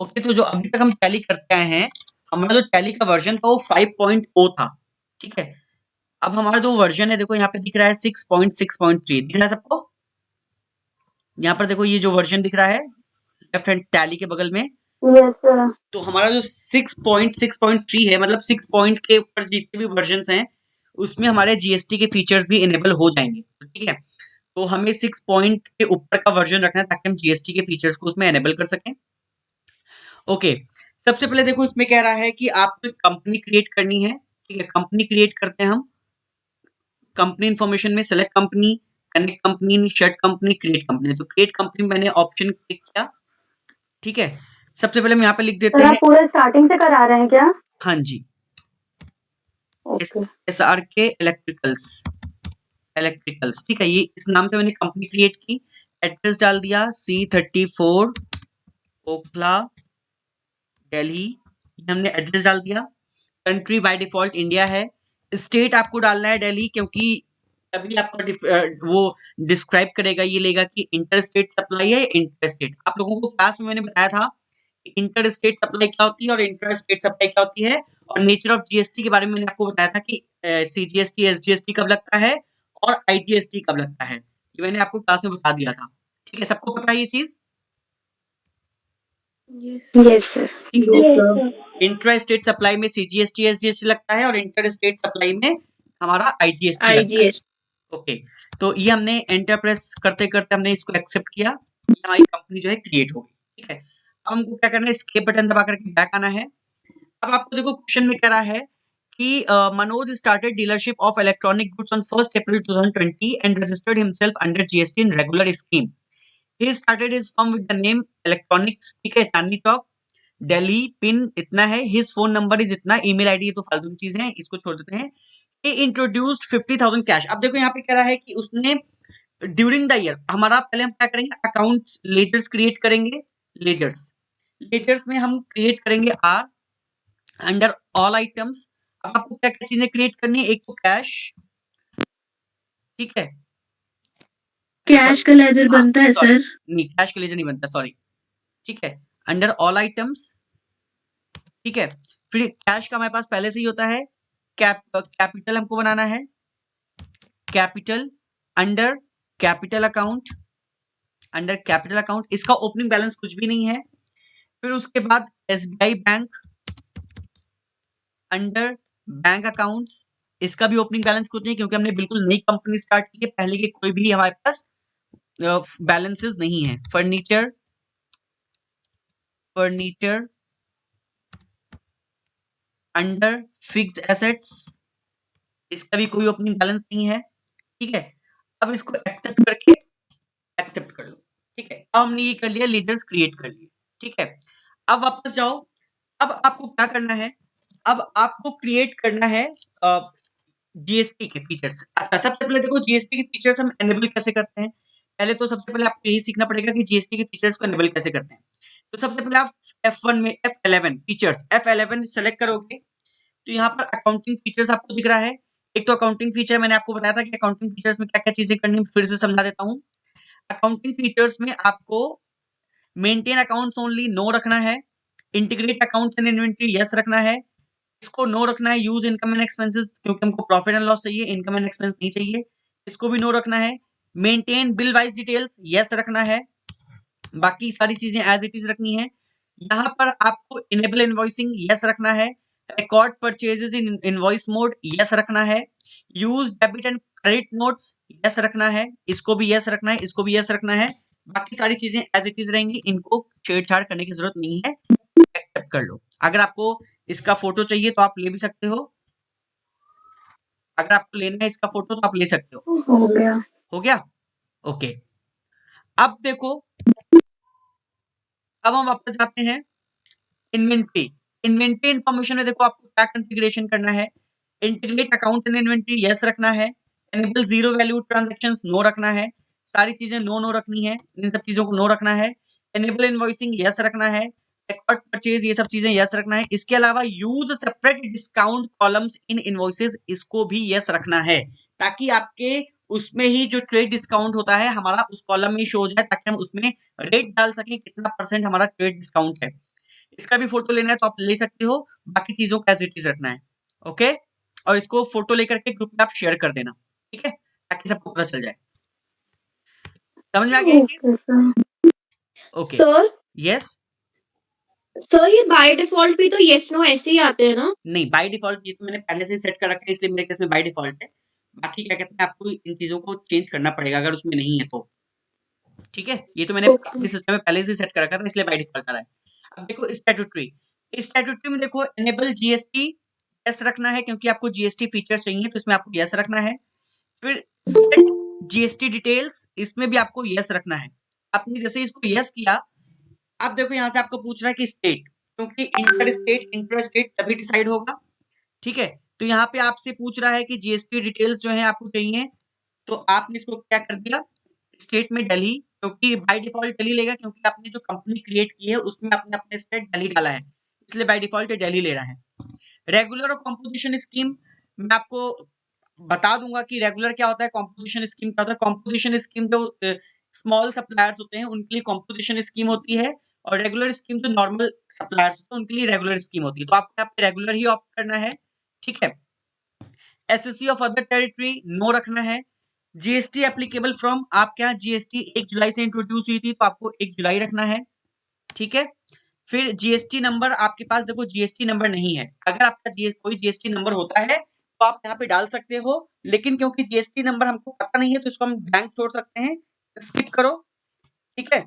Okay, तो जो अभी तक हम टैली करते आए हैं, हमारा जो टैली का वर्जन था वो 5.0 था, ठीक है। अब हमारा जो वर्जन है देखो यहाँ पे दिख रहा है 6.6.3 दिख रहा है सबको। यहाँ पर देखो ये जो वर्जन दिख रहा है लेफ्ट हैंड टैली के बगल में। Yes sir. तो हमारा जो 6.6.3 है, मतलब 6 पॉइंट के ऊपर जितने भी वर्जन हैं उसमें हमारे जीएसटी के फीचर्स भी इनेबल हो जाएंगे, ठीक है। तो हमें 6 पॉइंट के ऊपर का वर्जन रखना है ताकि हम जीएसटी के फीचर्स को उसमें इनेबल कर सकें। ओके, सबसे पहले देखो इसमें कह रहा है कि आपको एक कंपनी क्रिएट करनी है, ठीक है। कंपनी क्रिएट करते हैं हम, कंपनी इन्फॉर्मेशन में select company, connect company, shirt company, create company. तो क्रिएट कंपनी मैंने ऑप्शन क्लिक किया, ठीक है। सबसे पहले हम यहाँ पे लिख देते सर आप हैं, पूरा स्टार्टिंग से करा रहे हैं क्या? हाँ जी, ओके। एस आर के इलेक्ट्रिकल्स, इलेक्ट्रिकल्स, ठीक है। ये इस नाम से मैंने कंपनी क्रिएट की, एड्रेस डाल दिया C34 ओखला दिल्ली, हमने एड्रेस डाल दिया। कंट्री बाय डिफॉल्ट इंडिया है, स्टेट आपको डालना है दिल्ली, क्योंकि तभी आपका वो डिस्क्राइब करेगा, ये लेगा कि इंटर स्टेट सप्लाई है, इंटर स्टेट। आप लोगों को क्लास में मैंने बताया था कि इंटर स्टेट सप्लाई क्या होती है और इंटर स्टेट सप्लाई क्या होती है, और नेचर ऑफ जीएसटी के बारे में मैंने आपको बताया था कि सीजीएसटी एसजीएसटी कब लगता है और आईजीएसटी कब लगता है, ये मैंने आपको क्लास में बता दिया था, ठीक है। सबको पता है ये चीज, यस सर। ठीक है। इंट्रा स्टेट सप्लाई में सीजीएसटी एसजीएसटी लगता है और इंटर स्टेट सप्लाई में हमारा आईजीएसटी लगता है। आईजीएस। ओके, तो ये हमने एंटर प्रेस करते करते हमने इसको एक्सेप्ट किया, ये हमारी कंपनी जो है क्रिएट हो गई, ठीक है। अब हमको क्या करना है, एस्केप बटन दबा करके बैक आना है। अब आपको देखो क्वेश्चन में कह रहा है कि Manoj started dealership of electronic goods on 1 April 2020 and registered himself under GST in regular scheme. He started his firm with the name electronics, ठीक है, चांदनी चौक, दिल्ली, पिन इतना है, हिज फोन नंबर इज इतना, ईमेल आईडी, ये तो फालतू की चीजें हैं, इसको छोड़ देते हैं। he introduced 50,000 cash. अब देखो यहाँ पे कह रहा है कि उसने ड्यूरिंग द ईयर, हमारा पहले हम क्या करेंगे, अकाउंट लेजर्स क्रिएट करेंगे, लेजर्स, लेजर्स में हम क्रिएट करेंगे आर अंडर ऑल आइटम्स। अब आपको क्या क्या चीजें क्रिएट करनी है, एक तो कैश, ठीक है, कैश का लेजर बनता है सॉरी, सर? नहीं कैश के लेजर नहीं बनता, सॉरी, ठीक है। अंडर ऑल आइटम्स, ठीक है। फिर कैश का हमारे पास पहले से ही होता है, कैपिटल हमको बनाना है, capital under capital account, under capital account, इसका ओपनिंग बैलेंस कुछ भी नहीं है। फिर उसके बाद SBI bank under bank accounts, इसका भी ओपनिंग बैलेंस कुछ नहीं, क्योंकि हमने बिल्कुल नई कंपनी स्टार्ट की है, पहले के कोई भी हमारे पास बैलेंसेस नहीं है। Furniture, furniture under fixed assets, इसका भी कोई ओपनिंग बैलेंस नहीं है, ठीक है। अब इसको एक्सेप्ट करके एक्सेप्ट कर लो, ठीक है। अब हमने ये कर लिया, लीजर्स क्रिएट कर लिए, ठीक है। अब वापस जाओ, अब आपको क्या करना है, अब आपको क्रिएट करना है जीएसटी के फीचर्स। अच्छा, सबसे पहले देखो जीएसटी के फीचर्स हम एनेबल कैसे करते हैं। पहले तो सबसे पहले आपको यही सीखना पड़ेगा कि जीएसटी के फीचर्स को एनेबल कैसे करते हैं। तो सबसे पहले आप F1 में F11 फीचर्स, F11 सेलेक्ट करोगे तो यहाँ पर अकाउंटिंग फीचर्स आपको दिख रहा है। एक तो अकाउंटिंग फीचर मैंने आपको बताया था कि अकाउंटिंग फीचर्स में क्या क्या चीजें करनी, फिर से समझा देता हूँ। अकाउंटिंग फीचर्स में आपको मेंटेन अकाउंट्स ओनली नो रखना है, integrate accounts and inventory yes रखना है, इसको नो रखना है, यूज इनकम एंड एक्सपेंसेस, क्योंकि हमको प्रॉफिट एंड लॉस चाहिए, इनकम एंड एक्सपेंस नहीं चाहिए, इसको भी नो रखना है। Maintain bill wise details yes रखना है, बाकी सारी चीजें एज इट इज रखनी है। यहाँ पर आपको इनेबल इनवॉइसिंग यस रखना है, record purchases in invoice mode yes रखना है, use debit and credit notes yes रखना है, इसको भी यस रखना है, इसको भी यस रखना है। बाकी सारी चीजें एज इट इज रहेंगी, इनको छेड़छाड़ करने की जरूरत नहीं है, एक्सेप्ट कर लो। अगर आपको इसका फोटो चाहिए तो आप ले भी सकते हो, अगर आपको लेना है इसका फोटो तो आप ले सकते हो। हो गया। हो गया, ओके। अब देखो, अब हम वापस आते हैं इन्वेंट्री। इन्वेंट्री इन्फॉर्मेशन में देखो आपको क्या कॉन्फ़िगरेशन करना है, integrate account and inventory yes रखना है, enable zero value transactions no रखना है, सारी चीजें नो नो रखनी है, इन सब चीजों को नो रखना है। एनेबल इनवॉइसिंग यस रखना है, रिकॉर्ड परचेज ये सब चीजें यस रखना है। इसके अलावा use separate discount columns in invoices, इसको भी यस रखना है, ताकि आपके उसमें ही जो ट्रेड डिस्काउंट होता है हमारा उस कॉलम में शो हो जाए, ताकि हम उसमें रेट डाल सकें कितना परसेंट हमारा ट्रेड डिस्काउंट है। इसका भी फोटो लेना है तो आप ले सकते हो, बाकी चीजों को एज इट इज रखना है। ओके, और इसको फोटो लेकर के ग्रुप में आप शेयर कर देना, ठीक है, ताकि सबको पता चल जाए। समझ में आ गया ये चीज? Okay sir. Okay, sir yes. Sir ये बाय डिफॉल्ट भी तो यस नो ऐसे ही आते हैं ना? नहीं, बाय डिफॉल्ट ये तो मैंने पहले से सेट कर रखा है, इसलिए मेरे केस में बाय डिफॉल्ट है। बाकी क्या कहते हैं, आपको इन चीजों को चेंज करना पड़ेगा अगर उसमें नहीं है तो, ठीक है। ये तो मैंने ओके। अपने सिस्टम में पहले से सेट कर रखा था, इसलिए बाय डिफॉल्ट आ रहा है। अब देखो स्टैट्यूटरी, स्टैट्यूटरी में देखो एनेबल जीएसटी यस रखना है, क्योंकि आपको जीएसटी फीचर्स चाहिए तो इसमें आपको यस रखना है। फिर सेट जीएसटी डिटेल्स, इसमें भी आपको यस रखना है। आपने जैसे इसको यस किया, अब देखो यहाँ से आपको पूछ रहा है कि स्टेट, क्योंकि इंटर स्टेट इंटर स्टेट तभी डिसाइड होगा, ठीक है। तो यहाँ पे आपसे पूछ रहा है कि जीएसटी डिटेल्स जो है आपको चाहिए, तो आपने इसको क्या कर दिया, स्टेट में दिल्ली, क्योंकि बाय डिफॉल्ट दिल्ली लेगा, क्योंकि आपने जो कंपनी क्रिएट की है उसमें आपने अपने स्टेट दिल्ली डाला है, इसलिए बाय डिफॉल्ट दिल्ली ले रहा है। रेगुलर और कॉम्पोजिशन स्कीम, मैं आपको बता दूंगा कि रेगुलर क्या होता है, कॉम्पोजिशन स्कीम क्या होता है। कॉम्पोजिशन स्कीम जो स्मॉल सप्लायर्स होते हैं उनके लिए कॉम्पोजिशन स्कीम होती है, और रेगुलर स्कीम जो नॉर्मल सप्लायर्स होते हैं उनके लिए रेगुलर स्कीम होती है। तो आपको यहाँ पे रेगुलर ही ऑप्ट करना है, ठीक है। SSC of other territory no रखना है। जीएसटी एप्लीकेबल फ्रॉम, आपके यहाँ जीएसटी 1 जुलाई से इंट्रोड्यूस हुई थी तो आपको 1 जुलाई रखना है, ठीक है। फिर जीएसटी नंबर, आपके पास देखो जीएसटी नंबर नहीं है, अगर आपका कोई जीएसटी नंबर होता है तो आप यहाँ पे डाल सकते हो, लेकिन क्योंकि जीएसटी नंबर हमको पता नहीं है तो इसको हम ब्लैंक छोड़ सकते हैं, स्किप करो, ठीक है।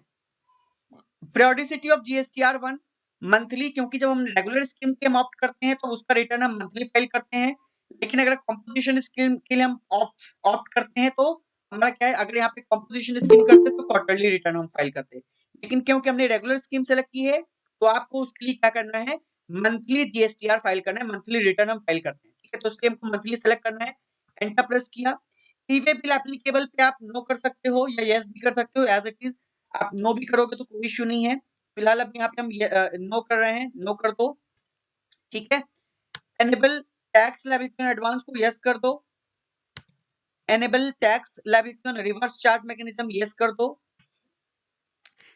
प्रियोडिसिटी ऑफ जीएसटीआर 1 मंथली, क्योंकि जब हम रेगुलर स्कीम के हम ऑप्ट करते हैं तो उसका रिटर्न हम मंथली फाइल करते हैं, लेकिन अगर कॉम्पोजिशन स्कीम के लिए हम ऑप्ट करते हैं तो हमारा क्या है, अगर यहाँ पे कॉम्पोजिशन स्कीम करते हैं तो क्वार्टरली रिटर्न हम फाइल करते हैं, लेकिन क्योंकि हमने रेगुलर स्कीम सेलेक्ट की है तो आपको उसके लिए क्या करना है, मंथली जीएसटीआर फाइल करना है, मंथली रिटर्न हम फाइल करते हैं, ठीक है। तो इसलिए हमको मंथली सेलेक्ट करना है, एंटर प्रेस किया। ई-वे बिल एप्लीकेबल पे आप नो कर सकते हो या यस भी कर सकते हो, एज इट इज आप नो भी करोगे तो कोई इश्यू नहीं है। फिलहाल अब यहाँ पे हम नो कर रहे हैं, नो कर दो, ठीक है। Enable tax liability on advance को यस कर दो। Enable tax liability on reverse charge mechanism yes कर दो।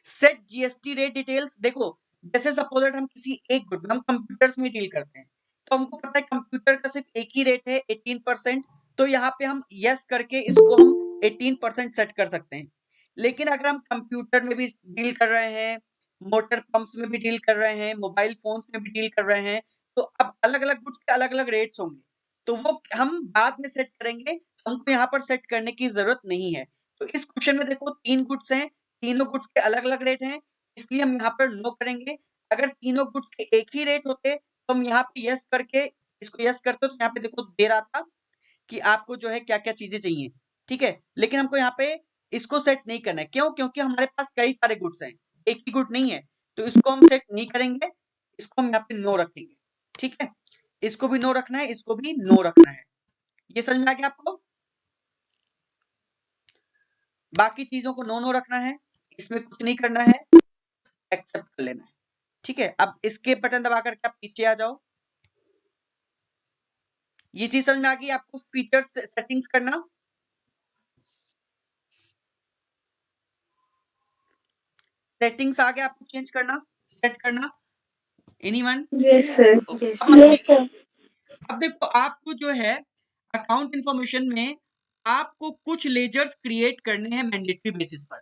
सेट जीएसटी रेट डिटेल्स, देखो जैसे सपोज दैट हम किसी एक गुड में, हम कंप्यूटर्स में डील करते हैं तो हमको पता है कंप्यूटर का सिर्फ एक ही रेट है 18%, तो यहाँ पे हम यस करके इसको हम 18% सेट कर सकते हैं। लेकिन अगर हम कंप्यूटर में भी डील कर रहे हैं, मोटर पंप्स में भी डील कर रहे हैं, मोबाइल फोन्स में भी डील कर रहे हैं, तो अब अलग अलग गुड्स के अलग अलग रेट्स होंगे, तो वो हम बाद में सेट करेंगे, हमको यहाँ पर सेट करने की जरूरत नहीं है। तो इस क्वेश्चन में देखो 3 गुड्स हैं, तीनों गुड्स के अलग अलग रेट हैं, इसलिए हम यहाँ पर नो करेंगे। अगर तीनों गुड्स के एक ही रेट होते तो हम यहाँ पे यस करके इसको यस करते, तो यहाँ पे देखो दे रहा था कि आपको जो है क्या क्या चीजें चाहिए, ठीक है। लेकिन हमको यहाँ पे इसको सेट नहीं करना है, क्यों, क्योंकि हमारे पास कई सारे गुड्स हैं, एक ही गुड नहीं है, तो इसको हम सेट नहीं करेंगे, इसको हम यहाँ पे नो रखेंगे, ठीक है। इसको भी नो रखना है, इसको भी नो रखना है। ये समझ में आ गया आपको? बाकी चीजों को नो नो रखना है, इसमें कुछ नहीं करना है, एक्सेप्ट कर लेना है, ठीक है। अब एस्केप बटन दबा करके आप पीछे आ जाओ। ये चीज समझ में आ गई आपको, फीचर्स सेटिंग्स करना। सेटिंग्स आ गया आपको चेंज करना, सेट करना, एनीवन? Yes sir. अब देखो आपको जो है अकाउंट इंफॉर्मेशन में आपको कुछ लेजर्स क्रिएट करने हैं मैंडेटरी बेसिस पर,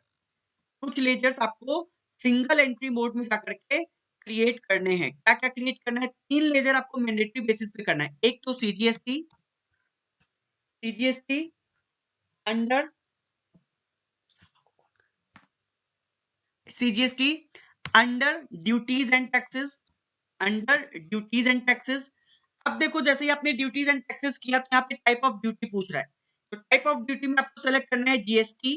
कुछ लेजर्स आपको सिंगल एंट्री मोड में जाकर के क्रिएट करने हैं। क्या क्या क्रिएट करना है? 3 लेजर आपको मैंडेटरी बेसिस पे करना है। एक तो CGST, CGST under CGST under duties and taxes, under duties and taxes. अब देखो जैसे ही आपने ड्यूटीज एंड टैक्सेस किया तो यहाँ पे टाइप ऑफ ड्यूटी पूछ रहा है, तो टाइप ऑफ ड्यूटी में आपको सेलेक्ट करना है जीएसटी।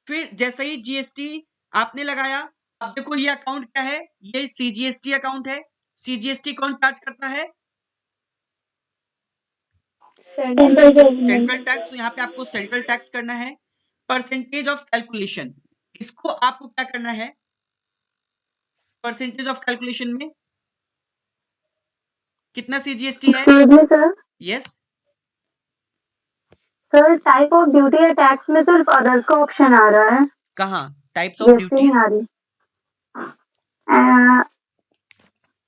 फिर जैसे ही जीएसटी आपने लगाया, अब देखो ये अकाउंट क्या है, ये सीजीएसटी अकाउंट है। सीजीएसटी कौन चार्ज करता है? सेंट्रल टैक्स, तो यहाँ पे आपको सेंट्रल टैक्स करना है। परसेंटेज ऑफ कैलकुलेशन, इसको आपको क्या करना है, परसेंटेज ऑफ कैलकुलेशन में कितना सीजीएसटी है? Sir yes, sir type of duty या टैक्स में सिर्फ अदर्स का ऑप्शन आ रहा है, कहाँ टाइप्स ऑफ जैसे ड्यूटीज? नहीं आ रही।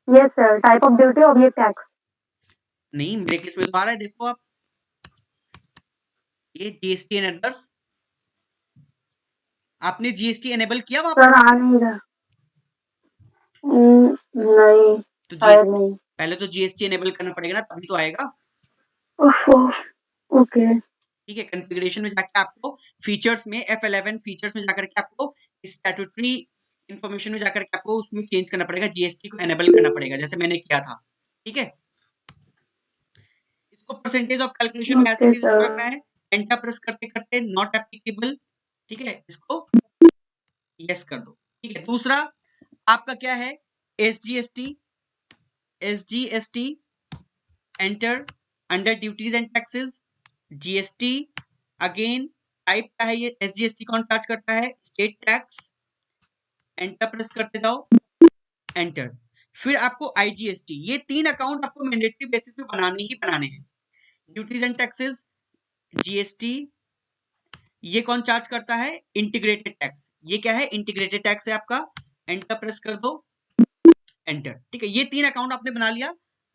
Yes, sir. Type of duty, object tax. नहीं, मेरे केस में तो आ रहा है, देखो आप, ये जीएसटी एंड अदर्स। आपने जीएसटी एनेबल किया वहां सर पर आ जाके? नहीं रहा। नहीं, तो शायद जीएसटी नहीं। पहले तो जीएसटी एनेबल करना पड़ेगा ना, तभी तो आएगा। ओके। ठीक है, कॉन्फ़िगरेशन में जाके आपको फीचर्स में F11 फीचर्स में जाकर के आपको स्टैट्यूटरी इंफॉर्मेशन में जाकर के आपको उसमें चेंज करना पड़ेगा, जीएसटी को एनेबल करना पड़ेगा, जैसे मैंने किया था। ठीक है, इसको परसेंटेज ऑफ कैलकुलेशन में ऐसे ओके इसको सर। रखना है, एंटर प्रेस करते करते नॉट एप्लीकेबल। ठीक है, इसको यस कर दो। ठीक है, दूसरा आपका क्या है, SGST. SGST enter under duties and taxes, GST again type का है ये, एसजीएसटी कौन चार्ज करता है, स्टेट टैक्स। एंटर प्रेस करते जाओ, एंटर। फिर आपको आईजीएसटी, ये 3 अकाउंट आपको मैंडेटरी बेसिस पे बनाने ही बनाने हैं। ड्यूटीज एंड टैक्सेस, जीएसटी, ये कौन चार्ज करता है, इंटीग्रेटेड टैक्स। ये क्या है, इंटीग्रेटेड टैक्स है आपका। एंटर प्रेस कर दो, एंटर। ठीक है, ये 3 अकाउंट आपने बना लिया।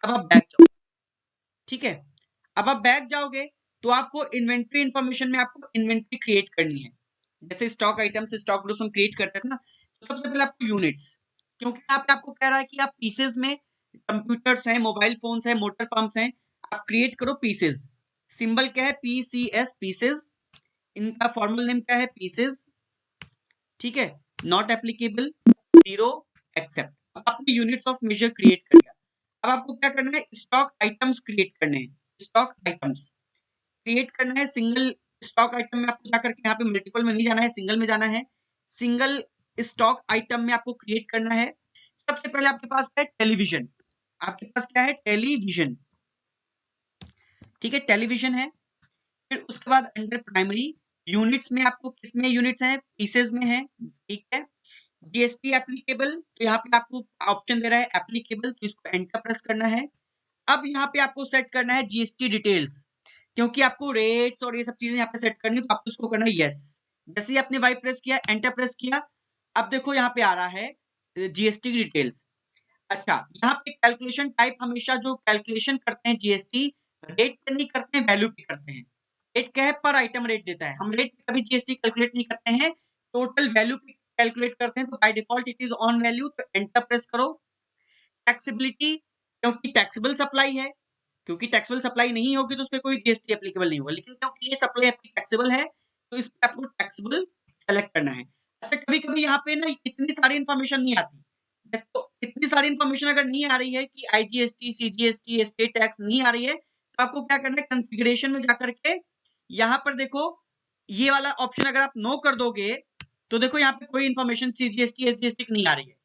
अब आप बैक जाओ। ठीक है, अब आप बैक जाओगे तो आपको इन्वेंट्री इंफॉर्मेशन में आपको इन्वेंट्री क्रिएट करनी है। जैसे स्टॉक आइटम्स, स्टॉक ग्रुप्स हम क्रिएट करते हैं ना, तो सबसे पहले आपको यूनिट्स, क्योंकि यहाँ पे आपको कह रहा है कि आप पीसेस में, कंप्यूटर्स हैं, मोबाइल फोन्स हैं, मोटर पंप्स हैं, आप क्रिएट करो पीसेस। सिंबल क्या है, पीसीएस, पीसेस। इनका फॉर्मल नेम क्या है, पीसेस। ठीक है, नॉट एप्लीकेबल, जीरो, एक्सेप्ट। अब आपने यूनिट्स ऑफ मेजर क्रिएट कर लिया। अब आपको क्या करना है, स्टॉक आइटम्स क्रिएट करने हैं। स्टॉक आइटम्स क्रिएट करना है, सिंगल स्टॉक आइटम में आपको जाकर के यहाँ पे मल्टीपल में नहीं जाना है, सिंगल में जाना है। सिंगल स्टॉक आइटम में आपको क्रिएट करना है। सबसे पहले आपके पास है टेलीविजन। आपके पास क्या है, टेलीविजन। ठीक है, टेलीविजन है। फिर उसके बाद अंडर प्राइमरी यूनिट्स में आपको किसमें यूनिट्स हैं, पीसेस में है। ठीक है, जीएसटी एप्लीकेबल, तो यहाँ पे आपको ऑप्शन दे रहा है एप्लीकेबल, तो इसको एंटर प्रेस करना है। अब यहाँ पे आपको सेट करना है जीएसटी डिटेल्स, क्योंकि आपको रेट्स और ये सब चीजें यहाँ पे सेट करनी है, तो आपको इसको करना है यस। जैसे ही आपने वाई प्रेस किया, एंटर प्रेस किया, अब देखो यहाँ पे आ रहा है जीएसटी डिटेल्स। अच्छा, यहाँ पे कैलकुलेशन टाइप, हमेशा जो कैलकुलेशन करते हैं जीएसटी, रेट पे नहीं करते हैं, वैल्यू पे करते हैं। रेट क्या है, पर आइटम रेट देता है, हम रेट पे कभी जीएसटी कैलकुलेट नहीं करते हैं, टोटल वैल्यू पे कैलकुलेट करते हैं। तो by default it is on value, तो एंटर प्रेस करो। टैक्सेबिलिटी, क्योंकि टैक्सेबल सप्लाई है, क्योंकि टैक्सेबल सप्लाई नहीं होगी तो उस पर कोई जीएसटी एप्लीकेबल नहीं होगा, लेकिन क्योंकि ये सप्लाई आपकी टैक्सेबल है, तो इस पे आपको टैक्सेबल सेलेक्ट करना है। अच्छा, कभी कभी यहाँ पे ना इतनी सारी इंफॉर्मेशन नहीं आती, तो इतनी सारी इंफॉर्मेशन अगर नहीं आ रही है कि आईजीएसटी, सीजीएसटी, स्टेट टैक्स नहीं आ रही है, तो आपको क्या करना है, कॉन्फ़िगरेशन में जाकर के यहाँ पर देखो, ये वाला ऑप्शन अगर आप नो कर दोगे, तो देखो यहाँ पे कोई इंफॉर्मेशन सीजीएसटी, एसजीएसटी की नहीं आ रही है।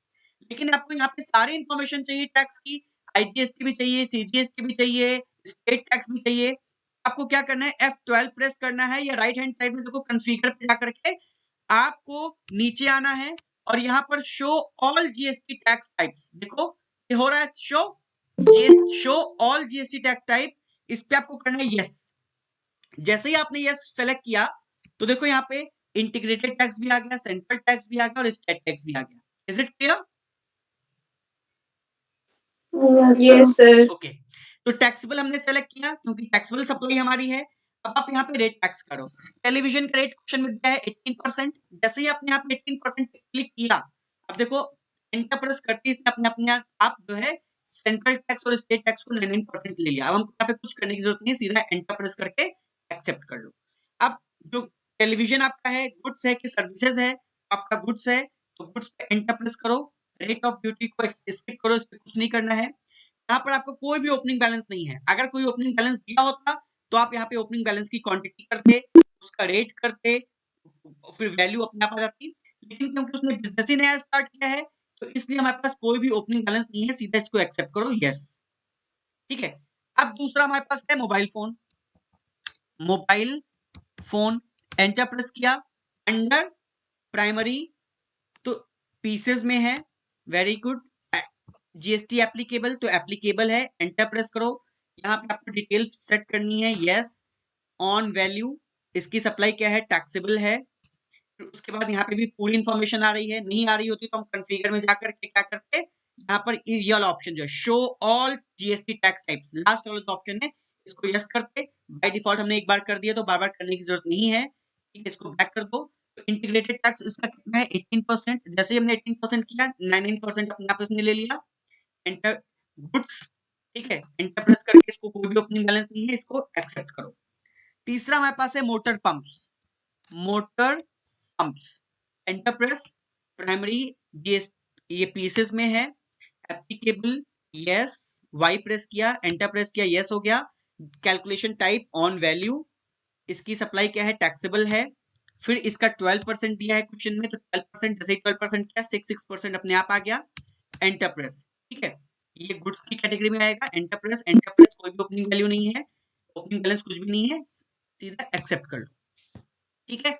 लेकिन आपको यहाँ पे सारी इंफॉर्मेशन चाहिए टैक्स की, आईजीएसटी भी चाहिए, सीजीएसटी भी चाहिए, स्टेट टैक्स भी चाहिए। आपको क्या करना है, F12 प्रेस करना है, या राइट हैंड साइड में देखो कॉन्फ़िगर पे जाकर के आपको नीचे आना है, और यहाँ पर show all GST tax types, देखो ये हो रहा है, show all GST tax type, इस पे आपको करना है यस। जैसे ही आपने यस सेलेक्ट किया, तो देखो यहाँ पे इंटीग्रेटेड टैक्स भी आ गया, सेंट्रल टैक्स भी आ गया, और स्टेट टैक्स भी आ गया। Is it clear? Yes, sir. Okay, तो टैक्सेबल हमने सेलेक्ट किया, क्योंकि टैक्सेबल सप्लाई हमारी है। अब आप यहाँ पे रेट टैक्स करो। टेलीविजन का रेट क्वेश्चन में दिया है 18%। जैसे ही आपने यहाँ पे 18% पे क्लिक किया, अब देखो एंटर प्रेस करते ही इसने अपने अपने आप जो है सेंट्रल टैक्स और स्टेट टैक्स को 99% ले लिया। अब हमको यहाँ पे कुछ करने की जरूरत नहीं है, सीधा एंटर प्रेस करके एक्सेप्ट कर लो। अब जो टेलीविजन आपका है, गुड्स है कि सर्विसेज है, आपका गुड्स है, तो गुड्स पे एंटर प्रेस करो। रेट ऑफ ड्यूटी को स्किप करो, इस पे कुछ नहीं करना है। यहाँ पर आपको कोई भी ओपनिंग बैलेंस नहीं है। अगर कोई ओपनिंग बैलेंस दिया होता, तो आप यहाँ पे ओपनिंग बैलेंस की क्वांटिटी करते, उसका रेट करते, फिर वैल्यू अपने आप आ जाती। लेकिन क्योंकि उसने बिजनेस ही नया स्टार्ट किया है, तो इसलिए हमारे पास कोई भी ओपनिंग बैलेंस नहीं है, सीधा इसको एक्सेप्ट करो, यस। ठीक है, अब दूसरा हमारे पास है mobile phone. Mobile phone enter press किया, अंडर प्राइमरी, तो पीसेस में है, वेरी गुड। जीएसटी एप्लीकेबल, तो एप्लीकेबल है, एंटर प्रेस करो। यहाँ पे आपको डिटेल सेट करनी है, यस। ऑन वैल्यू, इसकी सप्लाई क्या है, टैक्सेबल है। फिर उसके बाद यहाँ पे भी पूरी इंफॉर्मेशन आ रही है, नहीं आ रही होती तो हम कॉन्फ़िगर में जाकर के क्या करते, यहाँ पर ये वाला ऑप्शन जो है show all GST tax types, last वाला जो ऑप्शन है इसको यस करते, बाय डिफॉल्ट हमने एक बार कर दिया तो बार बार करने की जरूरत नहीं है, ठीक है, इसको बैक कर दो। तो इंटीग्रेटेड टैक्स इसका कितना है 18%, जैसे ही हमने 18% किया 99% अपने आप इसने ले लिया। एंटर गुड्स, ठीक है, एंटर प्रेस करके इसको कोई भी ओपनिंग बैलेंस नहीं है, इसको एक्सेप्ट करो। तीसरा हमारे पास है motor pumps, motor pumps, enter press, primary GS ये पीसेस में है, एप्लीकेबल यस, वाई प्रेस किया, एंटर प्रेस किया, यस हो गया। कैलकुलेशन टाइप ऑन वैल्यू, इसकी सप्लाई क्या है टैक्सेबल है। फिर इसका 12% दिया है क्वेश्चन में, तो 12% जैसे 12% किया 6% अपने आप आ गया, एंटर प्रेस, ठीक है, ये गुड्स की कैटेगरी में आएगा। एंटर प्रेस कोई भी ओपनिंग वैल्यू नहीं है, ओपनिंग बैलेंस कुछ भी नहीं है, सीधा एक्सेप्ट कर लो, ठीक है।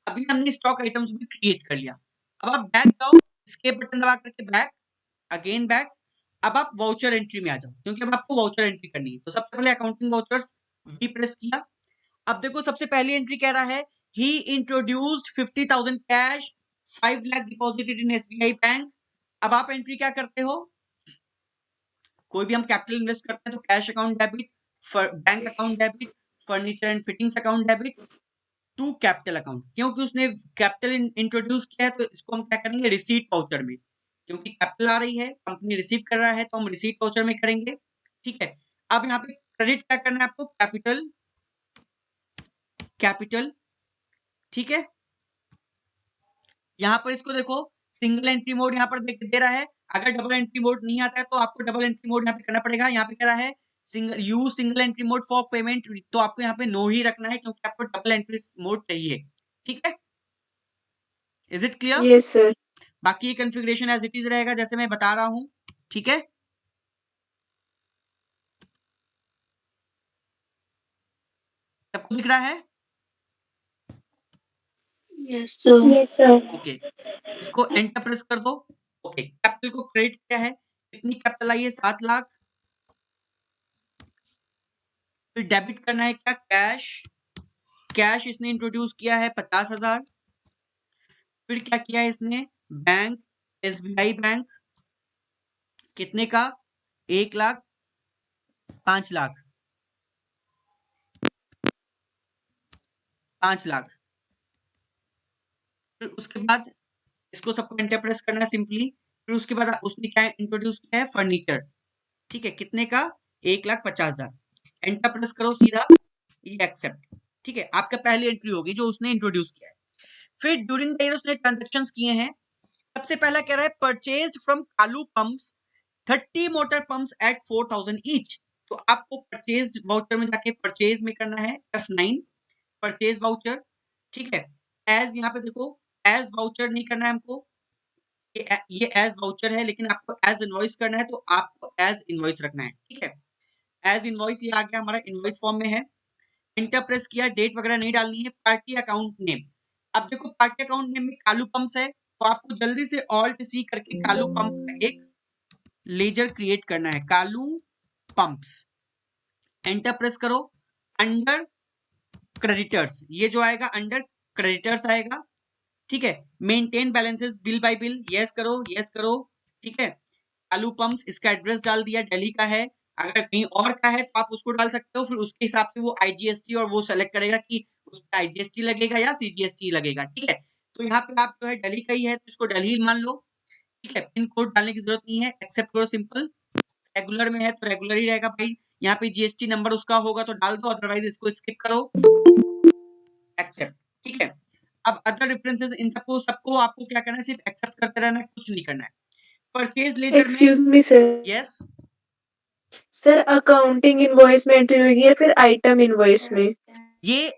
अभी हमने स्टॉक आइटम्स भी क्रिएट कर लिया। अब आप बैक जाओ, एस्केप बटन दबा करके बैक, अगेन बैक। अब आप वाउचर एंट्री में आ जाओ, क्योंकि अब आपको वाउचर एंट्री करनी है। तो सबसे पहले अकाउंटिंग वाउचर्स वी प्रेस किया। अब देखो सबसे पहली एंट्री कह रहा है ही introduced 50,000 cash, 5 lakh deposited in SBI bank. अब आप एंट्री क्या करते हो, कोई भी हम कैपिटल इन्वेस्ट करते हैं तो cash account debit, bank account debit, furniture and fittings account debit to capital account. क्योंकि उसने कैपिटल इंट्रोड्यूस किया है तो इसको हम क्या करेंगे रिसीट वाउचर में, क्योंकि कैपिटल आ रही है, कंपनी रिसीव कर रहा है, तो हम रिसीट वाउचर में करेंगे, ठीक है। अब यहाँ पे क्रेडिट क्या करना है आपको, कैपिटल, कैपिटल, ठीक है। यहाँ पर इसको देखो सिंगल एंट्री मोड यहाँ पर दे रहा है, अगर डबल एंट्री मोड नहीं आता है तो आपको डबल एंट्री मोड यहाँ पे करना पड़ेगा। यहाँ पे कह रहा है single entry mode for payment, तो आपको यहाँ पे नो ही रखना है, क्योंकि आपको डबल एंट्री मोड चाहिए, ठीक है। Is it clear? Yes sir. बाकी ये कॉन्फ़िगरेशन एज इट इज रहेगा जैसे मैं बता रहा हूं, ठीक है। सबको दिख रहा है? Yes sir. Yes, sir. Okay, इसको एंटर प्रेस कर दो। ओके, कैपिटल को क्रेडिट क्या है, कितनी कैपिटल आई है 7 लाख। फिर डेबिट करना है क्या, कैश, कैश इसने इंट्रोड्यूस किया है 50,000। फिर क्या किया है इसने, बैंक, एसबीआई बैंक, कितने का, 1 लाख, 5 लाख, 5 लाख। फिर उसके बाद इसको सबको एंटर प्रेस करना है सिंपली। फिर उसके बाद उसने क्या इंट्रोड्यूस किया है, फर्नीचर, ठीक है, कितने का, 1,50,000। एंटर प्रेस करो सीधा, ये एक्सेप्ट, ठीक है, आपका पहली एंट्री होगी जो उसने इंट्रोड्यूस किया है। फिर ड्यूरिंग द ईयर उसने ट्रांजैक्शंस किए हैं। सबसे पहला कह रहा है purchased from Kalu pumps 30 motor pumps at 4,000 each. तो आपको परचेज वाउचर में जाके परचेज में करना है F9, परचेज वाउचर, ठीक है। एज यहाँ पे देखो एज वाउचर नहीं करना है हमको, ये एज वाउचर है, लेकिन आपको एज इनवॉइस करना है, तो आपको एज इनवॉइस रखना है, ठीक है। एज इनवॉइस ये आ गया हमारा, इनवॉइस फॉर्म में है। एंटर प्रेस किया, डेट वगैरह नहीं डालनी है, पार्टी अकाउंट नेम। अब देखो पार्टी अकाउंट नेम में कालू पंप्स है, तो आपको जल्दी से ऑल्ट सी करके कालू पंप का एक लेजर क्रिएट करना है, कालू पंप्स। एंटर प्रेस करो, अंडर क्रेडिटर्स, ये जो आएगा अंडर क्रेडिटर्स आएगा, ठीक है। Maintain balances bill bye bill, yes करो, यस करो, ठीक है। कालू पंप्स, इसका एड्रेस डाल दिया, दिल्ली का है। अगर कहीं और का है तो आप उसको डाल सकते हो, फिर उसके हिसाब से वो आईजीएसटी और वो सेलेक्ट करेगा कि उस पर आईजीएसटी लगेगा या सीजीएसटी लगेगा, ठीक है। तो यहाँ पे आप जो है दिल्ली का ही है तो इसको दिल्ली मान लो, ठीक है। पिन कोड डालने की जरूरत नहीं है, एक्सेप्ट करो सिंपल। रेगुलर में है तो रेगुलर ही रहेगा भाई, यहाँ पे जीएसटी नंबर उसका होगा तो डाल दो, अदरवाइज इसको स्किप करो, एक्सेप्ट, ठीक है। अब अदर रेफरेंसेस इन सबको सबको आपको क्या करना है, सिर्फ एक्सेप्ट करते रहना है, कुछ नहीं करना है। परचेज लेजर में excuse me sir. Yes, sir accounting invoice में एंट्री होगी या फिर आइटम इनवॉइस में? ये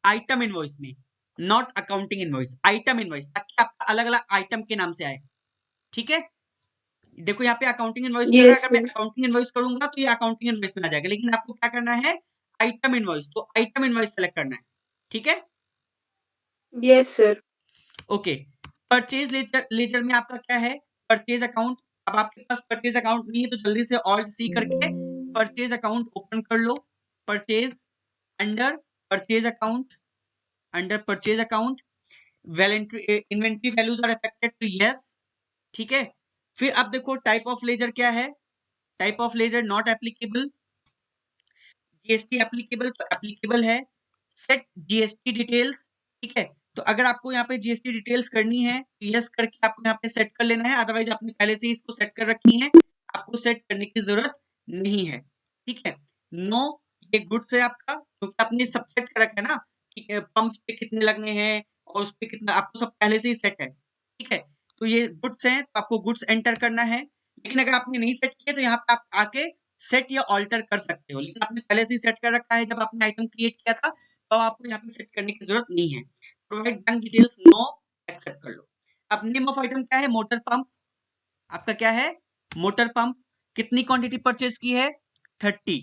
आइटम इनवॉइस में, not accounting invoice, item invoice, ताकि आपका अलग अलग आइटम के नाम से आए, ठीक है। देखो यहाँ पे अकाउंटिंग इनवॉइस कर रहा है, यस अगर मैं सर। अकाउंटिंग इनवॉइस करूंगा तो ये अकाउंटिंग इनवॉइस में आ जाएगा, लेकिन आपको क्या करना है आइटम इनवॉइस, तो आइटम इनवॉइस सेलेक्ट करना है, ठीक है। Yes sir. Okay, purchase laser में आपका क्या है, परचेज अकाउंट। अब आपके पास परचेज अकाउंट नहीं है तो जल्दी से ऑल्ट सी करके परचेज अकाउंट ओपन कर लो। Purchase, under purchase account, under purchase account, inventory values are affected तो यस, ठीक है। फिर अब देखो टाइप ऑफ लेजर क्या है, type of ledger not applicable, GST applicable तो एप्लीकेबल है, सेट जीएसटी डिटेल्स, ठीक है। तो अगर आपको यहाँ पे जीएसटी डिटेल्स करनी है तो यस करके आपको यहाँ पे सेट कर लेना है, अदरवाइज आपने पहले से ही इसको सेट कर रखी है, आपको सेट करने की जरूरत नहीं है, ठीक है। नो, ये गुड्स है आपका, क्योंकि आपने सब सेट कर रखा है ना कि पंप पे कितने लगने हैं और उस पे कितना, आपको सब पहले से ही सेट है, ठीक है। तो ये गुड्स हैं तो आपको गुड्स एंटर करना है, लेकिन अगर आपने नहीं सेट किया तो यहाँ पे आप आके सेट या ऑल्टर कर सकते हो, लेकिन आपने पहले से ही सेट कर रखा है जब आपने आइटम क्रिएट किया था, तो आपको यहाँ पे सेट करने की जरूरत नहीं है। Provide bank details no, accept कर लो। अब नेम ऑफ आइटम क्या है, मोटर पंप, आपका क्या है मोटर पंप, कितनी क्वांटिटी परचेज की है 30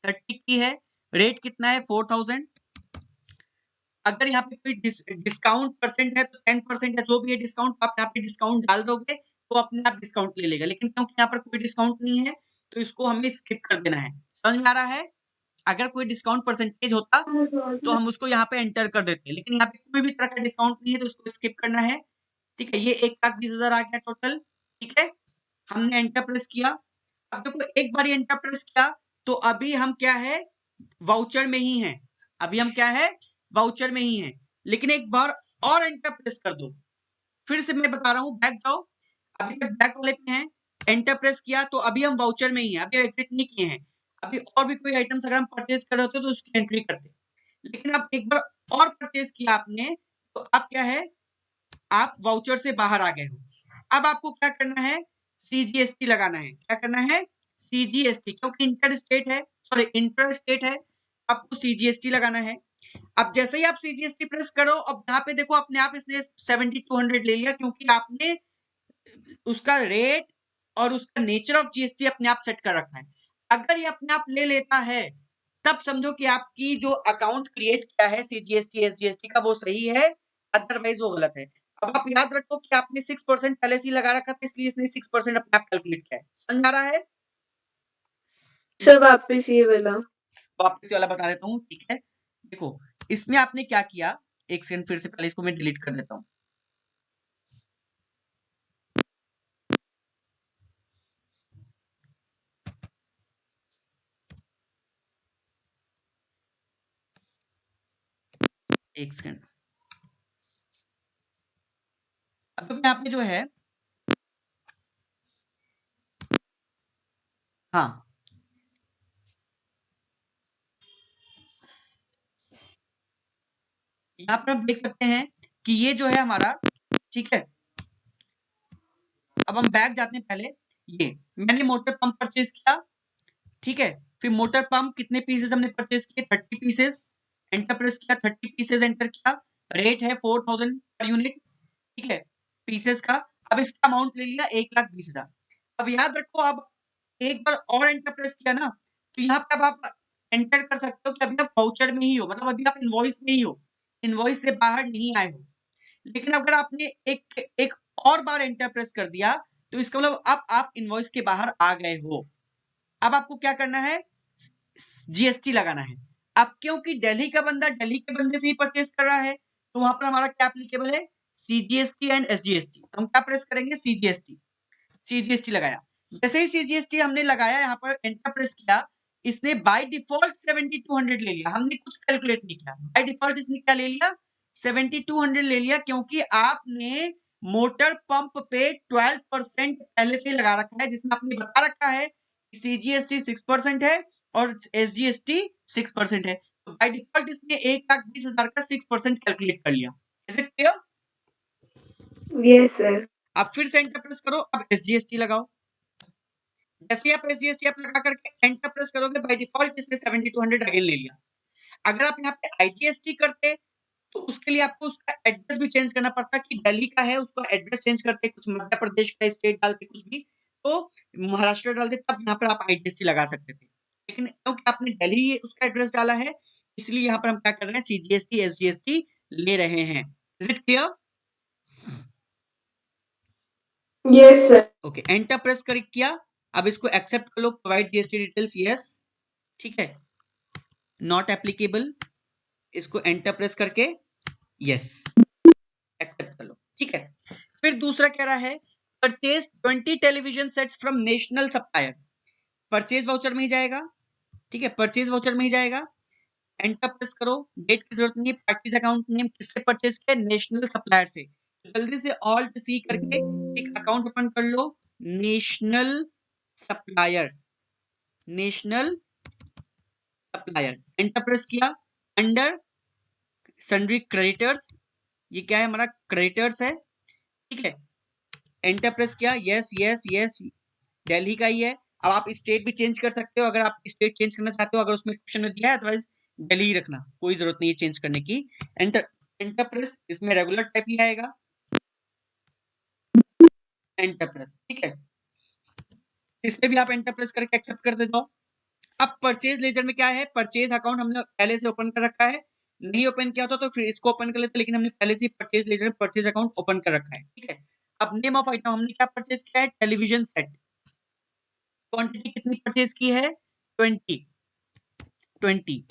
की है, रेट कितना है 4000। अगर यहाँ पे कोई डिस्काउंट परसेंट है तो 10% या जो भी है डिस्काउंट, आप यहाँ पे डिस्काउंट डाल दोगे तो अपने आप डिस्काउंट ले लेगा, लेकिन क्योंकि यहाँ पर कोई डिस्काउंट नहीं है तो इसको हमें स्किप कर देना है। समझ में आ रहा है? अगर कोई डिस्काउंट परसेंटेज होता तो हम उसको यहाँ पे एंटर कर देते, लेकिन यहाँ पे कोई भी तरह का डिस्काउंट नहीं है तो इसको स्किप करना है, ठीक है। ये 1,20,000 आ गया टोटल, ठीक है। हमने एंटर प्रेस किया, अब देखो एक बार एंटर प्रेस किया तो अभी हम क्या है वाउचर में ही है, अभी हम क्या है वाउचर में ही है, लेकिन एक बार और एंटर प्रेस कर दो, फिर से मैं बता रहा हूँ बैक जाओ, अभी तक बैक वाले पे हैं, एंटर प्रेस किया तो अभी हम वाउचर में ही है, अभी एग्जिट नहीं किए हैं, अभी और भी कोई आइटम्स अगर हम परचेज कर रहे होते तो उसकी एंट्री करते, लेकिन अब एक बार और परचेज किया आपने तो आप क्या है आप वाउचर से बाहर आ गए हो। अब आपको क्या करना है सीजीएसटी लगाना है, क्या करना है सीजीएसटी, क्योंकि इंटर स्टेट है, सॉरी इंटर स्टेट है, आपको सीजीएसटी लगाना है। अब जैसे ही आप सीजीएसटी प्रेस करो, अब यहाँ पे देखो अपने आप इसने 7200 ले लिया, क्योंकि आपने उसका रेट और उसका नेचर ऑफ जीएसटी अपने आप सेट कर रखा है। अगर ये अपने आप ले लेता है तब समझो कि आपकी जो अकाउंट क्रिएट किया है सीजीएसटी एसजीएसटी का वो सही है, अदरवाइज वो गलत है। अब आप याद रखो कि आपने 6% पहले से ही लगा रखा था, इसलिए इसने 6% अपने आप कैलकुलेट किया है। समझ आ रहा है? सर वापस ये वाला वापस वाला बता देता हूँ, ठीक है। देखो इसमें आपने क्या किया, एक सेकंड फिर से पहले इसको मैं डिलीट कर देता हूँ। एक सेकंड, अब यहाँ पे जो है हाँ यहाँ पर हम देख सकते हैं कि ये जो है हमारा, ठीक है। अब हम बैक जाते हैं, पहले ये मैंने मोटर पंप परचेज किया, ठीक है। फिर मोटर पंप कितने पीसेस हमने परचेज किए 30 पीसेस, एंटर प्रेस किया 30 पीसेस एंटर किया, रेट है 4000 पर यूनिट, ठीक है पीसेस का। अब इसका अमाउंट ले लिया 1,20,000। अब याद रखो, अब एक बार और एंटर प्रेस किया ना तो यहाँ पे अब आप एंटर कर सकते हो कि अभी आप वाउचर में ही हो, मतलब अभी आप इनवॉइस में ही हो, इनवॉइस से बाहर नहीं आए हो। लेकिन अगर आपने एक और बार एंटर प्रेस कर दिया तो इसका मतलब अब आप इनवॉइस के बाहर आ गए हो। अब आपको क्या करना है जीएसटी लगाना है। अब क्योंकि दिल्ली का बंदा दिल्ली के बंदे से ही परचेज कर रहा है तो वहां पर हमारा क्या एप्लीकेबल है सीजीएसटी एंड एसजीएसटी, हम क्या प्रेस करेंगे सीजीएसटी, सीजीएसटी लगाया। जैसे ही सीजीएसटी हमने लगाया यहाँ पर एंटर प्रेस किया, इसने बाय डिफॉल्ट 7200 ले लिया, हमने कुछ कैलकुलेट नहीं किया, बाय डिफॉल्ट इसने क्या ले लिया 7200 ले लिया, क्योंकि आपने मोटर पंप पे 12% पहले से लगा रखा है, जिसमें आपने बता रखा है सीजीएसटी 6% है और एसजीएसटी 6% है, तो बाय डिफॉल्ट इसने 1,20,000 का 6% कैलकुलेट कर लिया। Is it clear? Yes sir. अब फिर से एंटर प्रेस करो, अब एसजीएसटी लगाओ। जैसे ही आप एसजीएसटी आप लगा करके एंटर प्रेस करोगे बाय डिफॉल्ट इसने 7200 अगेन ले लिया। अगर आप यहाँ पे आईजीएसटी करते तो उसके लिए आपको उसका एड्रेस भी चेंज करना पड़ता, कि दिल्ली का है उसका एड्रेस चेंज करते, कुछ मध्य प्रदेश का स्टेट डालते, कुछ भी तो महाराष्ट्र डालते, तब यहाँ पर आप आईजीएसटी लगा सकते थे। लेकिन क्योंकि आपने दिल्ली उसका एड्रेस डाला है इसलिए यहाँ पर हम क्या कर रहे हैं सीजीएसटी एसजीएसटी ले रहे हैं। Is it clear? Yes sir. Okay enter press कर किया, अब इसको एक्सेप्ट कर लो, प्रोवाइड जीएसटी डिटेल्स यस, ठीक है। नॉट एप्लीकेबल, इसको एंटर प्रेस करके यस एक्सेप्ट कर लो, ठीक है। फिर दूसरा कह रहा है purchase 20 television sets from national supplier, purchase voucher में ही जाएगा, ठीक है, परचेज वाउचर में ही जाएगा। एंटर प्रेस करो, डेट की जरूरत नहीं है, पार्टीज अकाउंट नेम किससे परचेज किया, नेशनल सप्लायर से। जल्दी से ऑल्ट सी करके एक अकाउंट ओपन कर लो, national supplier, national supplier. Enter press किया, अंडर सन्ड्री क्रेडिटर्स, ये क्या है हमारा क्रेडिटर्स है, ठीक है। एंटर प्रेस किया, यस यस यस, दिल्ली का ही है। अब आप स्टेट भी चेंज कर सकते हो अगर आप स्टेट चेंज करना चाहते हो, अगर उसमें क्वेश्चन में दिया है, अदरवाइज दिल्ली ही रखना, कोई जरूरत नहीं है चेंज करने की। एंटर, एंटर प्रेस, इसमें रेगुलर टाइप ही आएगा, एंटर प्रेस, ठीक है। इसमें भी आप एंटर प्रेस करके एक्सेप्ट कर दे जाओ। अब परचेज लेजर में क्या है, परचेज अकाउंट हमने पहले से ओपन कर रखा है, नहीं ओपन किया होता तो फिर इसको ओपन कर लेते, लेकिन हमने पहले से परचेज लेजर में परचेज अकाउंट ओपन कर रखा है, ठीक है। अब नेम ऑफ आइटम हमने क्या परचेज किया है, टेलीविजन सेट। क्वांटिटी कितनी परचेज की है, 20, 20।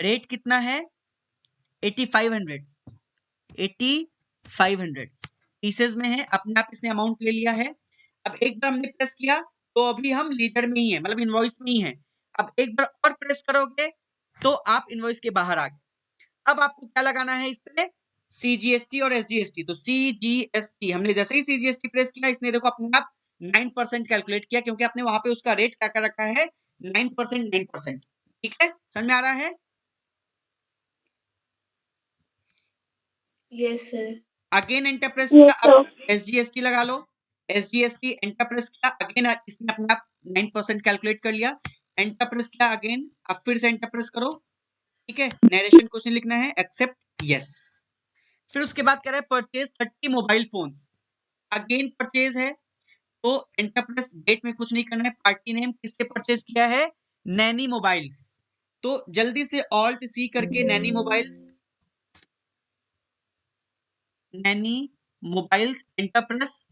रेट कितना है, 8500, 8500 पीसेस में है, अपने आप इसने अमाउंट ले लिया है। अब एक बार हमने प्रेस किया तो अभी हम लीजर में ही है, मतलब इनवॉइस में ही है। अब एक बार और प्रेस करोगे तो आप इनवॉइस के बाहर आ गए। अब आपको क्या लगाना है इसमें, सीजीएसटी और एसजीएसटी। तो सीजीएसटी हमने जैसे ही सीजीएसटी प्रेस किया, इसने देखो अपने आप 9% कैलकुलेट किया, क्योंकि आपने वहां पे उसका रेट क्या कर रखा है, 9%, 9%, ठीक है, समझ में आ रहा है। Yes sir. Again enter press Yes, किया, अब sir. एसजीएसटी लगा लो, एसजीएसटी एंटर प्रेस किया, अगेन इसने अपने आप 9% कैलकुलेट कर लिया। एंटर प्रेस किया अगेन, अब फिर से एंटर प्रेस करो, ठीक है। नरेशन क्वेश्चन लिखना है, एक्सेप्ट, यस। फिर उसके बाद कह रहा है purchase 30 mobile phones, again purchase है, तो एंटर प्रेस, डेट में कुछ नहीं करना है, पार्टी नेम किससे परचेज किया है, नैनी मोबाइल्स। तो जल्दी से ऑल्ट सी करके Naini mobiles, Naini mobiles, enter press,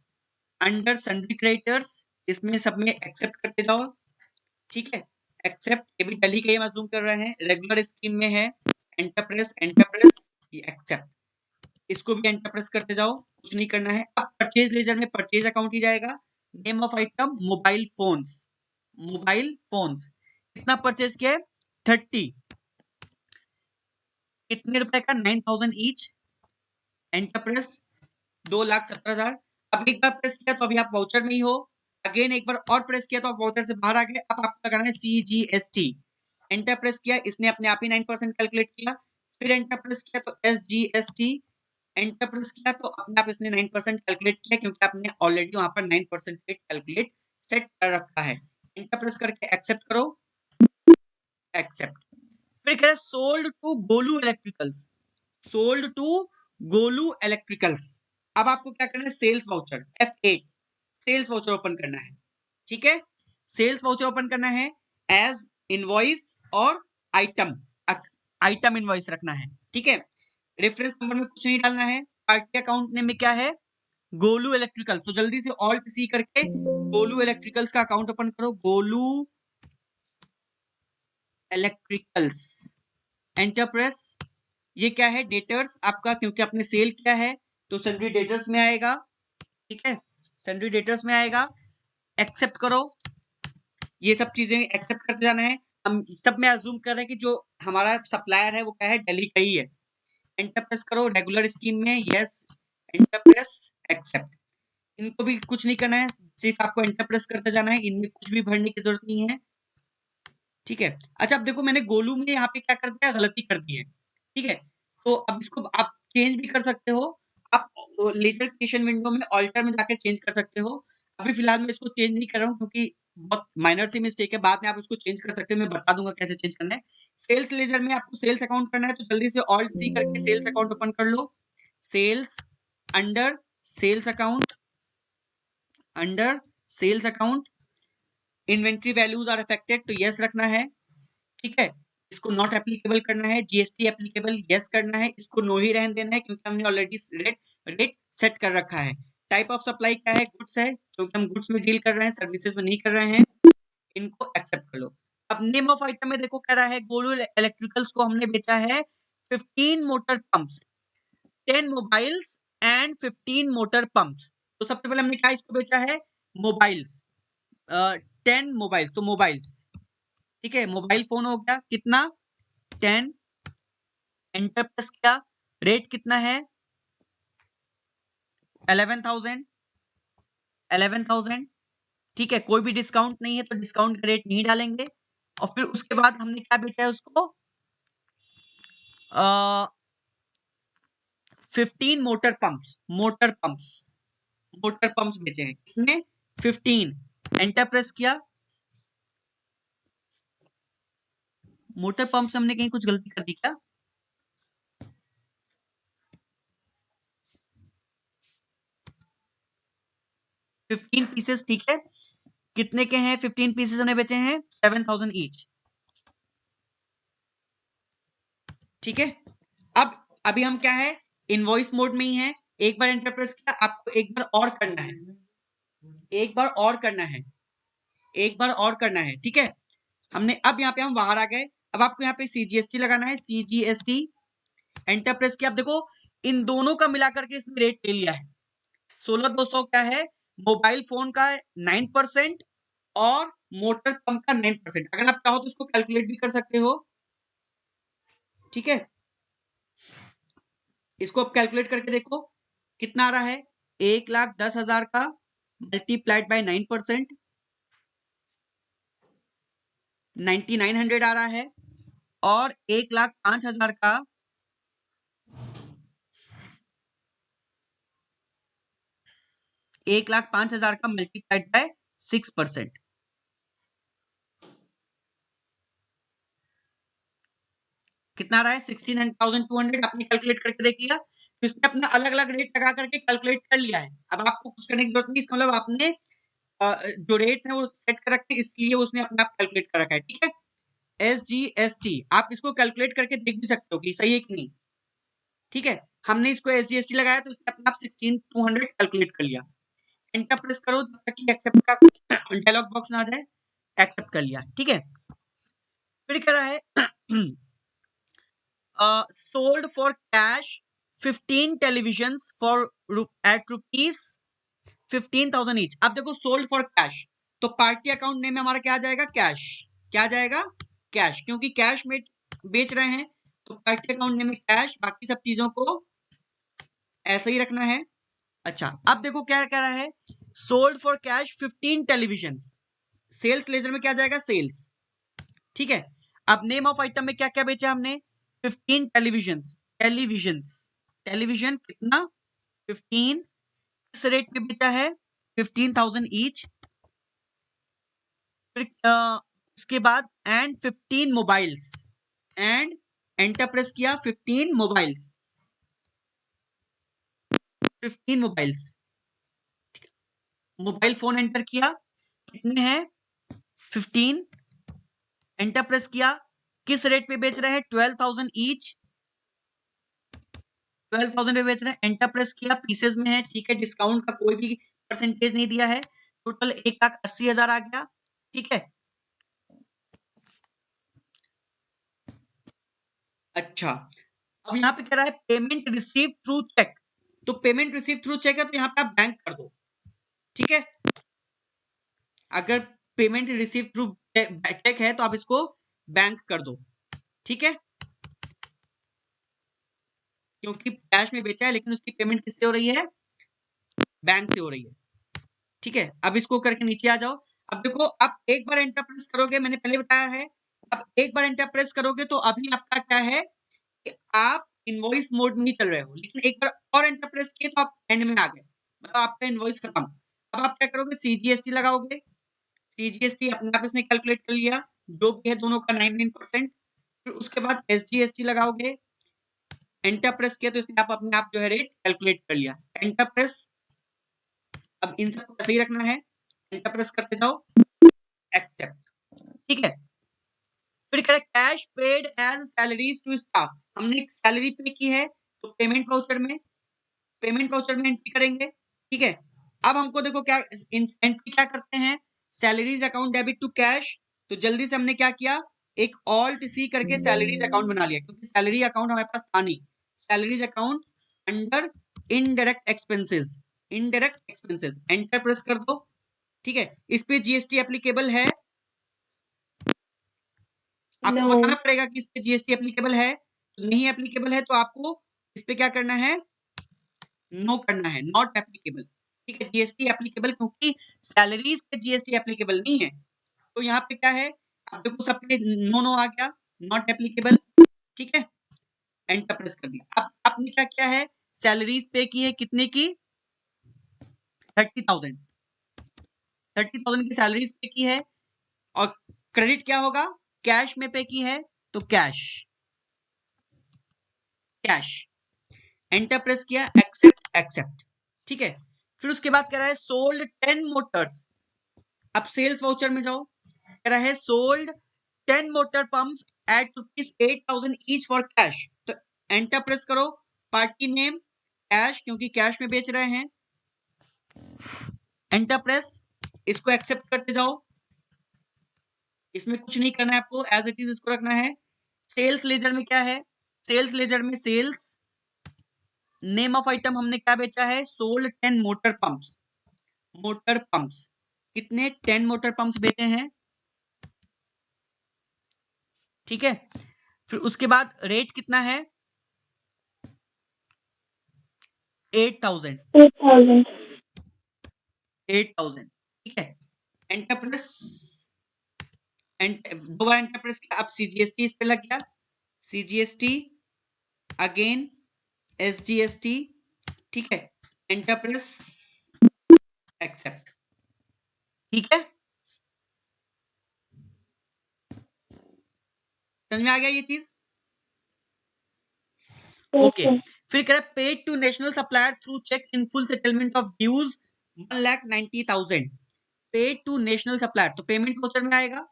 under sundry creditors, इसमें सब में एक्सेप्ट करते जाओ, ठीक है। एक्सेप्ट, ये भी दिल्ली का ही मासूम कर रहे हैं, रेगुलर स्कीम में है, enter press, enter press, accept, इसको भी एंटर प्रेस करते जाओ, कुछ नहीं करना है। अब परचेज लेजर में परचेज अकाउंट ही जाएगा, name of item mobile phones, mobile phones, कितना परचेज किया है, 30, कितने रुपए का, 9000 ईच, एंटर प्रेस, 2,17,000। अब एक बार प्रेस किया तो अभी आप वाउचर में ही हो, अगेन एक बार और प्रेस किया तो आप वाउचर से बाहर आ गए। अब आपको लगाना है सीजीएसटी, एंटर प्रेस किया, इसने अपने आप ही 9% कैलकुलेट किया। फिर एंटर प्रेस किया तो एसजीएसटी, एंटर प्रेस किया तो अपने आप इसने 9% कैलकुलेट किया, क्योंकि आपने ऑलरेडी वहां पर 9% रेट कैलकुलेट सेट कर रखा है। एंटर प्रेस करके एक्सेप्ट करो, एक्सेप्ट। फिर कह रहा है sold to Golu electricals, sold to Golu electricals. अब आपको क्या करना है, sales voucher, F8, sales voucher open करना है, ठीक है। सेल्स वाउचर ओपन करना है, एज इनवॉइस और आइटम, आइटम इनवॉइस रखना है, ठीक है। रेफरेंस नंबर में कुछ नहीं डालना है, पार्टी अकाउंट नेम में क्या है, गोलू इलेक्ट्रिकल। तो जल्दी से ऑल्ट सी करके गोलू इलेक्ट्रिकल्स का अकाउंट ओपन करो, गोलू इलेक्ट्रिकल्स, एंटर प्रेस। ये क्या है, डेटर्स आपका, क्योंकि आपने सेल किया है तो सन्ड्री डेटर्स में आएगा, ठीक है, सन्ड्री डेटर्स में आएगा। एक्सेप्ट करो, ये सब चीजें एक्सेप्ट करते जाना है। हम सब में अज्यूम कर रहे हैं कि जो हमारा सप्लायर है वो क्या है, दिल्ली का ही है। एंटर प्रेस करो, रेगुलर स्कीम में, यस, एंटर प्रेस, एक्सेप्ट। इनको भी कुछ नहीं करना है, सिर्फ आपको एंटर प्रेस करते जाना है, इनमें कुछ भी भरने की जरूरत नहीं है, ठीक है। अच्छा, अब देखो मैंने गोलू में यहाँ पे क्या कर दिया, गलती कर दी है, ठीक है। तो अब इसको आप चेंज भी कर सकते हो, आप लेजर क्रिएशन विंडो में ऑल्टर में जाकर चेंज कर सकते हो। अभी फिलहाल मैं इसको चेंज नहीं कर रहा हूँ, क्योंकि बहुत माइनर सी मिस्टेक है, बाद में आप इसको चेंज कर सकते हो, मैं बता दूंगा कैसे चेंज करना है। सेल्स लेजर में आपको सेल्स अकाउंट करना है, तो जल्दी से ऑल्ट सी करके सेल्स अकाउंट ओपन कर लो, sales, under sales account, under sales account, inventory values are affected, तो यस रखना है, ठीक है। इसको नॉट एप्लीकेबल करना है, जीएसटी एप्लीकेबल यस करना है, इसको नो ही रहने देना है, क्योंकि हमने ऑलरेडी रेट सेट कर रखा है। टाइप ऑफ सप्लाई क्या है, गुड्स है, क्योंकि हम गुड्स में डील कर रहे हैं, सर्विसेज में नहीं कर रहे हैं, इनको एक्सेप्ट कर लो। अब नेम ऑफ आइटम में देखो कह रहा है गोलू इलेक्ट्रिकल्स को हमने बेचा है 15 motor pumps, 10 mobiles and 15 motor pumps. तो तो सबसे पहले हमने क्या इसको बेचा है, मोबाइल्स, 10 मोबाइल्स, तो मोबाइल्स, ठीक है, मोबाइल फोन हो गया, कितना 10, एंटर प्रेस किया, रेट कितना है 11,000, ठीक है, कोई भी डिस्काउंट नहीं है तो डिस्काउंट का रेट नहीं डालेंगे। और फिर उसके बाद हमने क्या बेचा है उसको, 15 मोटर पंप्स बेचे हैं, कितने 15, एंटर प्रेस किया, मोटर पंप से हमने कहीं कुछ गलती कर दी क्या, फिफ्टीन पीसेस, ठीक है, कितने के हैं 15 पीसेस हमने बेचे हैं 7,000 ईच, ठीक है। अब अभी हम क्या है, इनवॉइस मोड में ही है, एक बार एंटर प्रेस किया, आपको एक बार और करना है, एक बार और करना है, ठीक है। हमने अब यहाँ पे हम बाहर आ गए, अब आपको यहाँ पे CGST लगाना है, CGST, एंटर प्रेस किया, आप देखो इन दोनों का मिलाकर के इसने रेट ले लिया है, 16,200 क्या है, मोबाइल फोन का 9% और मोटर पंप का 9%। अगर आप चाहो तो इसको कैलकुलेट भी कर सकते हो, ठीक है, इसको आप कैलकुलेट करके देखो कितना आ रहा है, 1,10,000 का मल्टीप्लाइड बाय 9%, 9,900 आ रहा है, और 1,05,000 का 1,05,000 का मल्टीप्लाइड बाय 6%, कितना आ रहा है 16,200। आपने कैलकुलेट करके देख लिया, तो इसने अपना अलग अलग रेट लगा करके कैलकुलेट कर लिया है, अब आपको कुछ करने की जरूरत नहीं, इसका मतलब आपने जो रेट्स हैं वो सेट कर रखे, इसलिए उसने अपना आप कैलकुलेट कर रखा है, ठीक है। SGST आप इसको कैलकुलेट करके देख भी सकते हो कि सही है कि नहीं, ठीक है, हमने इसको SGST लगाया तो इसने अपना 16,200 कैलकुलेट कर लिया, एंटर प्रेस करो जब तक कि एक्सेप्ट का डायलॉग बॉक्स ना आ जाए, एक्सेप्ट कर लिया, ठीक है। फिर कह रहा है sold for cash 15 televisions for at rupees 15,000 each। अब देखो सोल्ड फॉर कैश, तो पार्टी अकाउंट नेम में हमारा क्या आ जाएगा, कैश, क्या आ जाएगा कैश, क्योंकि कैश में बेच रहे हैं तो पार्टी अकाउंट नेम में कैश, बाकी सब चीजों को ऐसा ही रखना है। अच्छा अब देखो क्या कह रहा है, sold for cash 15 television, sales ledger में क्या जाएगा सेल्स, ठीक है। अब नेम ऑफ आइटम में क्या क्या बेचा हमने, 15 टेलीविजन कितना 15, किस रेट पे बेचा है 15,000 ईच, फिर उसके बाद and 15 mobiles, and enter press किया 15 मोबाइल्स, मोबाइल फोन एंटर किया, कितने हैं 15, एंटर प्रेस किया, किस रेट पे बेच रहे हैं 12,000 ईच, 12,000 पे बेच रहे हैं, एंटर प्रेस किया, पीसेस में है, ठीक है, डिस्काउंट का कोई भी परसेंटेज नहीं दिया है, टोटल 1,80,000 आ गया, ठीक है। अच्छा अब यहाँ पे कह रहा है पेमेंट रिसीव थ्रू चेक, तो पेमेंट रिसीव थ्रू चेक है तो यहाँ पे आप बैंक कर दो, ठीक है। अगर पेमेंट रिसीव थ्रू चेक है तो आप इसको बैंक कर दो, ठीक है, क्योंकि कैश में बेचा है लेकिन उसकी पेमेंट किससे हो रही है, बैंक से हो रही है, ठीक है। अब इसको करके नीचे आ जाओ, अब देखो आप एक बार एंटर प्रेस करोगे, मैंने पहले बताया है, अब एक बार एंटर प्रेस करोगे तो अभी आपका क्या है कि आप इनवॉइस मोड में ही चल रहे हो, लेकिन एक बार और एंटर प्रेस किए तो आप एंड में आ गए, मतलब आपका इनवॉइस खत्म। अब आप क्या करोगे, CGST लगाओगे, CGST अपने आप इसने कैलकुलेट कर लिया, जो भी है दोनों का 99%, फिर उसके बाद SGST लगाओगे, एंटर प्रेस किया तो इसने आप अपने आप जो है रेट कैलकुलेट कर लिया, एंटर प्रेस, अब इन सबको ऐसे ही रखना है, एंटर प्रेस करते जाओ, एक्सेप्ट, ठीक है। फिर कह रहा है cash paid as salaries to staff, हमने एक सैलरी पे की है तो पेमेंट वाउचर में एंट्री करेंगे, ठीक है। अब हमको देखो क्या एंट्री क्या करते हैं, salaries account debit to cash, तो जल्दी से हमने क्या किया, एक ऑल्ट सी करके सैलरीज अकाउंट बना लिया, क्योंकि सैलरी अकाउंट हमारे पास था नहीं, salaries account under indirect expenses, indirect expenses, enter press कर दो। ठीक है, इस पे जीएसटी एप्लीकेबल है, आपको No. बताना पड़ेगा कि इस पे जीएसटी एप्लीकेबल है। नहीं एप्लीकेबल है तो आपको इस पे क्या करना है, नो करना है, नॉट एप्लीकेबल। ठीक है, जीएसटी एप्लीकेबल क्योंकि सैलरीज पे जीएसटी एप्लीकेबल नहीं है, तो यहाँ पे क्या है, आप देखो सब पे नो नो आ गया, नॉट एप्लीकेबल। ठीक है, एंटर प्रेस कर दिया। अब आपने क्या किया है, सैलरीज पे की है, कितने की, 30,000, 30,000 की सैलरीज पे की है। और क्रेडिट क्या होगा, कैश में पे की है तो कैश, कैश, एंटर प्रेस किया, एक्सेप्ट एक्सेप्ट। ठीक है, फिर उसके बाद कह रहा है सोल्ड 10 मोटर्स। अब सेल्स वाउचर में जाओ, कह रहा है sold 10 motor pumps at ₹8,000 each for cash, तो एंटर प्रेस करो, पार्टी नेम कैश क्योंकि कैश में बेच रहे हैं, एंटर प्रेस, इसको एक्सेप्ट करते जाओ, इसमें कुछ नहीं करना है आपको, एज इट इज इसको रखना है। सेल्स लेजर में क्या है, सेल्स लेजर में सेल्स नेम ऑफ आइटम हमने क्या बेचा है, sold 10 motor pumps, motor pumps कितने, 10 मोटर पंप्स बेचे हैं। ठीक है, फिर उसके बाद रेट कितना है, 8,000, 8,000. 8,000। ठीक है, एंटर प्रेस, दो बार एंटर प्रेस किया, अब सीजीएसटी इस पे लग गया, सीजीएसटी अगेन एसजीएसटी। ठीक है, एंटर प्रेस, एक्सेप्ट। ठीक है, समझ में आ गया ये चीज, ओके। फिर कह रहा है paid to national supplier through cheque in full settlement of dues 1,90,000, paid to national supplier, तो पेमेंट वाउचर में आएगा।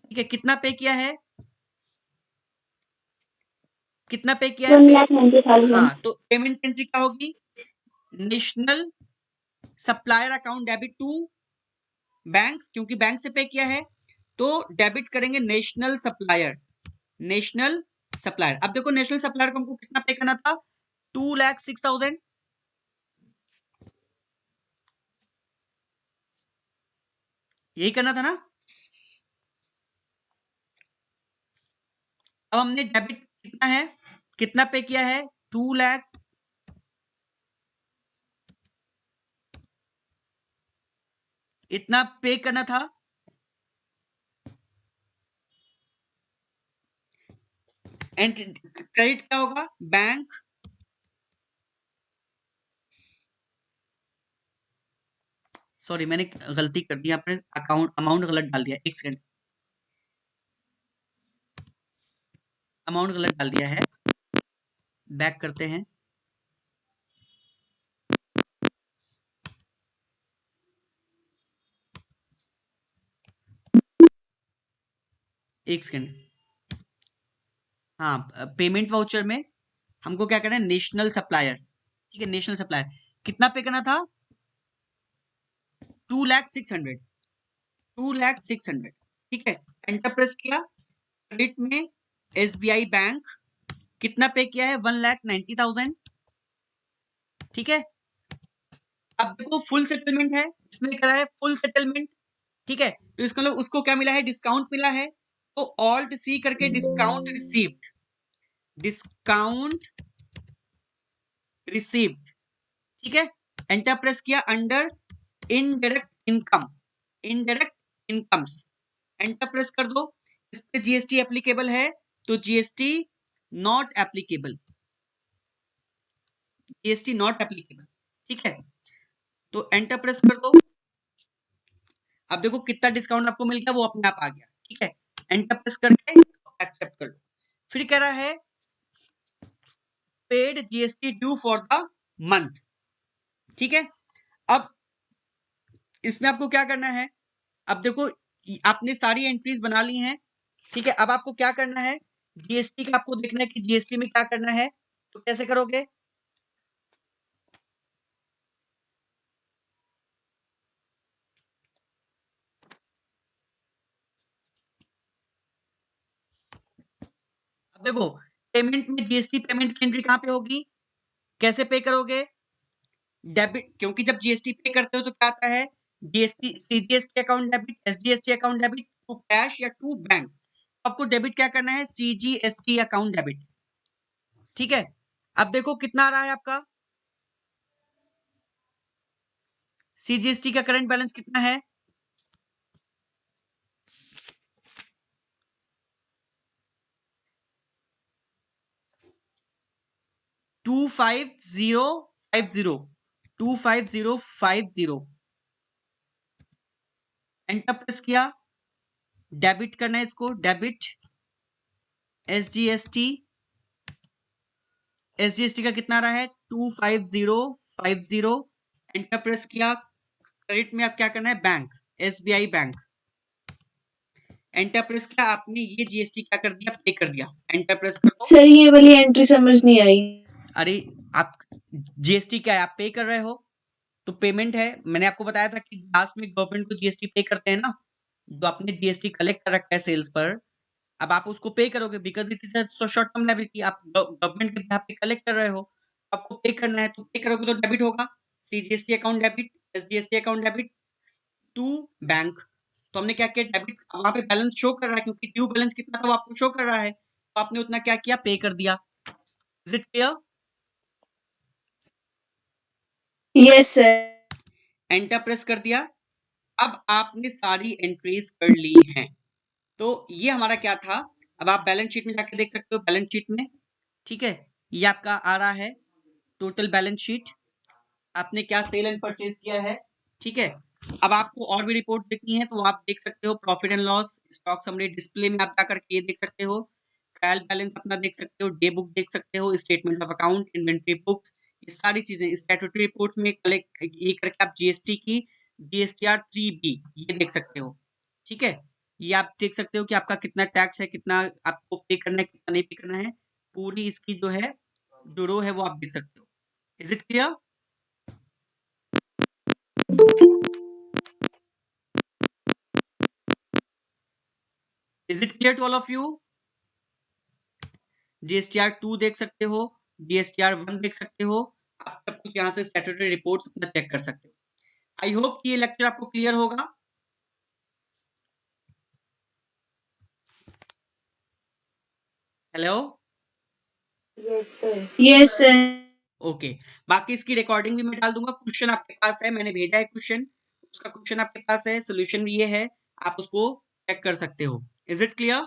ठीक है, कितना पे किया है, कितना पे किया है, 1,90,000. हाँ, तो पेमेंट एंट्री क्या होगी, national supplier account debit to bank, क्योंकि बैंक से पे किया है तो डेबिट करेंगे नेशनल सप्लायर, नेशनल सप्लायर। अब देखो नेशनल सप्लायर को हमको कितना पे करना था, 2,06,000, यही करना था ना। अब हमने डेबिट कितना है, कितना पे किया है, 2 लाख, इतना पे करना था। एंड क्रेडिट क्या होगा, बैंक, सॉरी मैंने गलती कर दी, आपने अकाउंट अमाउंट गलत डाल दिया, एक सेकंड, अमाउंट गलत डाल दिया है, बैक करते हैं। एक सेकंड, हाँ, पेमेंट वाउचर में हमको क्या करना है, नेशनल सप्लायर। ठीक है, नेशनल सप्लायर कितना पे करना था, 2,06,000, 2,06,000। ठीक है, एंटर प्रेस किया, क्रेडिट में एसबीआई बैंक कितना पे किया है, 1,90,000। ठीक है, अब देखो फुल सेटलमेंट है, इसमें क्या है, फुल सेटलमेंट। ठीक है, तो इसका मतलब उसको क्या मिला है, डिस्काउंट मिला है, तो ऑल्ट सी करके डिस्काउंट रिसीव्ड, डिस्काउंट रिसीव्ड। ठीक है, एंटर प्रेस किया, under indirect income, indirect incomes, enter press कर दो। इस पे जीएसटी एप्लीकेबल है तो GST not applicable, GST not applicable. ठीक है, तो एंटर प्रेस कर दो। अब देखो कितना डिस्काउंट आपको मिल गया, वो अपने आप आ गया। ठीक है, एंटर प्रेस करके एक्सेप्ट कर लो। फिर कह रहा है paid GST due for the month. ठीक है, अब इसमें आपको क्या करना है, अब देखो आपने सारी एंट्रीज बना ली हैं। ठीक है, अब आपको क्या करना है, जीएसटी का आपको देखना है कि जीएसटी में क्या करना है, तो कैसे करोगे, अब देखो पेमेंट में जीएसटी पेमेंट की एंट्री कहां पे होगी, कैसे पे करोगे, डेबिट, क्योंकि जब जीएसटी पे करते हो तो क्या आता है, GST CGST account debit, SGST account debit to cash या टू बैंक। आपको डेबिट क्या करना है, सीजीएसटी अकाउंट डेबिट। ठीक है, अब देखो कितना आ रहा है आपका, सीजीएसटी का करंट बैलेंस कितना है, 25050 एंटर प्रेस किया, डेबिट करना है इसको, डेबिट एसजीएसटी, एसजीएसटी का कितना आ रहा है 25050 एंटर प्रेस किया। क्रेडिट में आप क्या करना है, bank, SBI bank, enter press किया, आपने ये जीएसटी क्या कर दिया, पे कर दिया, एंटर प्रेस कर दो। सर ये वाली एंट्री समझ नहीं आई। अरे आप जीएसटी क्या है, आप पे कर रहे हो तो पेमेंट है। मैंने आपको बताया था कि लास्ट में गवर्नमेंट को जीएसटी पे करते हैं ना, जो आपने जीएसटी कलेक्ट कर रखा है सेल्स पर, अब आप उसको पे करोगे because it is a short term liability, आप गवर्नमेंट के बिहाफ पे कलेक्ट कर रहे हो, आपको पे करना है, तो पे करोगे तो डेबिट होगा, CGST account debit, SGST account debit to bank. तो हमने क्या किया, डेबिट, वहां पे बैलेंस शो कर रहा है क्योंकि ड्यू बैलेंस कितना था वो आपको शो कर रहा है, तो आपने उतना क्या किया, पे कर दिया। Is it clear? Yes sir. Enter press कर दिया। अब आपने सारी एंट्रीज कर ली हैं, तो ये हमारा क्या था। अब आप बैलेंस शीट में जाके देख सकते हो, बैलेंस शीट में, ठीक है, ये आपका आ रहा है टोटल बैलेंस शीट, आपने क्या सेल एंड परचेज किया है। ठीक है, अब आपको और भी रिपोर्ट देखनी है तो आप देख सकते हो, profit and loss, stock summary, display में आप जाकर के ये देख सकते हो, ट्रायल बैलेंस अपना देख सकते हो, डे बुक देख सकते हो, statement of account, inventory books, ये सारी चीजें स्टैट्यूटरी रिपोर्ट में कलेक्ट ये करके आप जीएसटी की जीएसटीआर 3B ये देख सकते हो। ठीक है, ये आप देख सकते हो कि आपका कितना टैक्स है, कितना आपको पे करना है, कितना नहीं पे करना है, पूरी इसकी जो है जो रो है वो आप देख सकते हो। Is it clear? Is it clear to all of you? GSTR 2 देख सकते हो, जीएसटीआर 1 देख सकते हो, आप सब कुछ यहाँ से स्टैट्यूटरी रिपोर्ट अपना चेक कर सकते हो। आई होप कि ये लेक्चर आपको क्लियर होगा। Hello, yes sir. ओके, बाकी इसकी रिकॉर्डिंग भी मैं डाल दूंगा, क्वेश्चन आपके पास है, मैंने भेजा है क्वेश्चन, उसका क्वेश्चन आपके पास है, सोल्यूशन भी ये है, आप उसको चेक कर सकते हो। Is it clear?